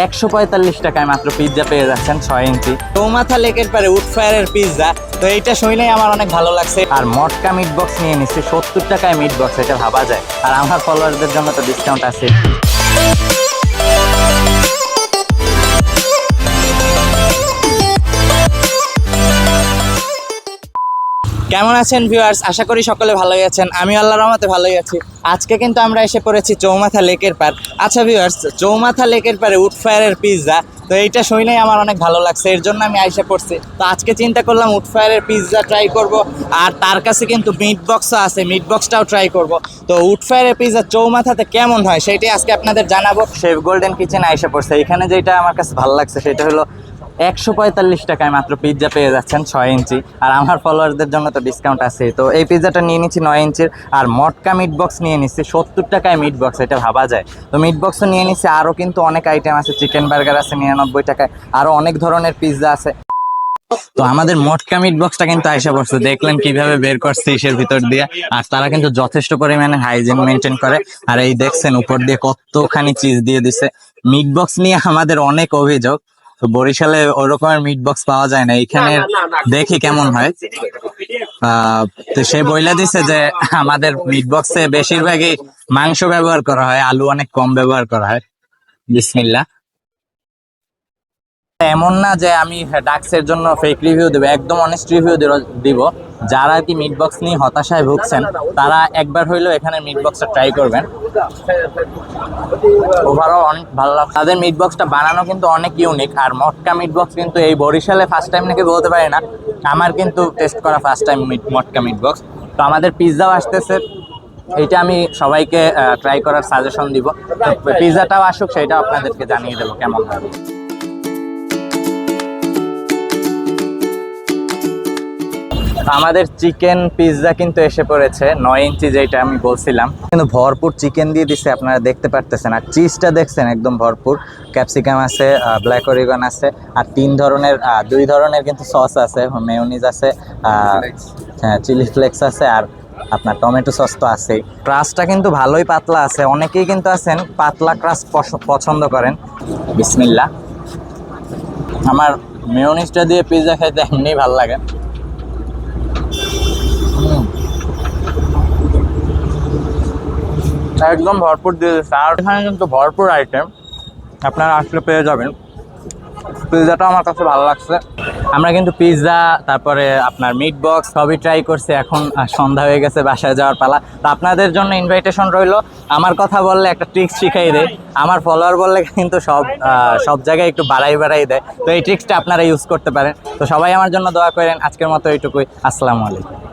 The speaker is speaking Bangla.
145 টাকায় মাত্র পিৎজা পেয়ে যাচ্ছেন 6 ইঞ্চি চৌমাথা লেকের পারে উড ফায়ারের পিৎজা। তো এইটা শুনেই আমার অনেক ভালো লাগছে। আর মটকা মিট বক্স নিয়ে নিচ্ছি 70 টাকায় মিট বক্স, এটা ভাবা যায়। আর আমার ফলোয়ারদের জন্য তো ডিসকাউন্ট আছে। কেমন আছেন ভিউয়ার্স? আশা করি সকলে ভালোই আছেন। আমি আল্লাহর রহমতে ভালোই আছি। আজকে কিন্তু আমরা এসে পড়েছি চৌমাথা লেকের পার। আচ্ছা ভিউয়ার্স, চৌমাথা লেকের পারে উড ফায়ারের পিৎজা, তো এইটা শুনেই আমার অনেক ভালো লাগছে, এর জন্য আমি আইসা পড়ছি। তো আজকে চিন্তা করলাম উড ফায়ারের পিৎজা ট্রাই করব। আর তার কাছে কিন্তু মিট বক্সও আছে, মিট বক্সটাও ট্রাই করব। তো উড ফায়ারের পিৎজা চৌমাথাতে কেমন হয় সেটাই আজকে আপনাদের জানাবো। শেফ গোল্ডেন কিচেনে আইসা পড়ছে। এখানে যেটা আমার কাছে ভালো লাগছে সেটা হলো 145 টাকায় মাত্র পিৎজা পেয়ে যাচ্ছেন 6 ইঞ্চি। আর আমার ফলোয়ারদের জন্য তো ডিসকাউন্ট আছে। তো এই পিৎজাটা নিয়ে নিচ্ছি 9 ইঞ্চির। আর মটকা মিট বক্স নিয়ে নিচ্ছি 70 টাকায় মিট বক্স, এটা ভাবা যায়। তো মিট বক্সও নিয়ে নিচ্ছি। আরও কিন্তু অনেক আইটেম আছে, চিকেন বার্গার আছে 99 টাকায়, আরও অনেক ধরনের পিৎজা আছে। তো আমাদের মটকা মিট বক্সটা কিন্তু আইসা পড়ছে, দেখলেন কিভাবে বের করছে ইসের ভিতর দিয়ে। আর তারা কিন্তু যথেষ্ট পরিমাণে হাইজিন মেনটেন করে। আর এই দেখছেন উপর দিয়ে কতখানি চিজ দিয়ে দিছে। মিট বক্স নিয়ে আমাদের অনেক অভিযোগ, তো বরিশালে ওরকমের মিট বক্স পাওয়া যায় না, এখানে দেখি কেমন হয়। তো সে বইলা দিছে যে আমাদের মিট বক্সে বেশিরভাগই মাংস ব্যবহার করা হয়, আলু অনেক কম ব্যবহার করা হয়। বিসমিল্লাহ। এমন না যে আমি ডাক্সের জন্য ফেক রিভিউ দেবো, একদম অনেস্ট রিভিউ দিব। যারা আর কি মিট বক্স নিয়ে হতাশায় ভুগছেন তারা একবার হইলেও এখানে মিট বক্সটা ট্রাই করবেন। ওভারঅল অনেক ভালো লাগে। তাদের মিট বক্সটা বানানো কিন্তু অনেক ইউনিক। আর মটকা মিট বক্স কিন্তু এই বরিশালে ফার্স্ট টাইম নাকি বলতে পারি না, আমার কিন্তু টেস্ট করা ফার্স্ট টাইম মটকা মিট বক্স। তো আমাদের পিৎজাও আসতেছে, এইটা আমি সবাইকে ট্রাই করার সাজেশন দিব। পিৎজাটাও আসুক, সেটাও আপনাদেরকে জানিয়ে দেবো কেমন হবে। আমাদের চিকেন পিৎজা কিন্তু এসে পড়েছে 9 ইঞ্চি, যেটা আমি বলছিলাম। কিন্তু ভরপুর চিকেন দিয়ে দিছে, আপনারা দেখতে পারতেছেন। আর চিজটা দেখছেন একদম ভরপুর। ক্যাপসিকাম আছে, ব্ল্যাক অরিগন আছে, আর 2 ধরনের কিন্তু সস আছে, মেয়োনিজ আছে, হ্যাঁ চিলি ফ্লেক্স আছে, আর আপনার টমেটো সস তো আছেই। ক্রাস্টটা কিন্তু ভালোই পাতলা আছে, অনেকেই কিন্তু আছেন পাতলা ক্রাস্ট পছন্দ করেন। বিসমিল্লাহ। আমার মেয়োনিজটা দিয়ে পিৎজা খাইতে এমনিই ভালো লাগে। একদম ভরপুর দিয়ে দিচ্ছে। আর এখানে কিন্তু ভরপুর আইটেম আপনারা আসলে পেয়ে যাবেন। পিৎজাটা আমার কাছে ভালো লাগছে। আমরা কিন্তু পিৎজা, তারপরে আপনার মিট বক্স সবই ট্রাই করছি। এখন সন্ধ্যা হয়ে গেছে, বাসায় যাওয়ার পালা। তো আপনাদের জন্য ইনভাইটেশন রইলো। আমার কথা বললে একটা ট্রিক্স শিখাই দেয়, আমার ফলোয়ার বললে কিন্তু সব জায়গায় একটু বাড়াই দেয়। তো এই ট্রিক্সটা আপনারা ইউজ করতে পারেন। তো সবাই আমার জন্য দোয়া করেন। আজকের মতো এইটুকুই। আসসালামু আলাইকুম।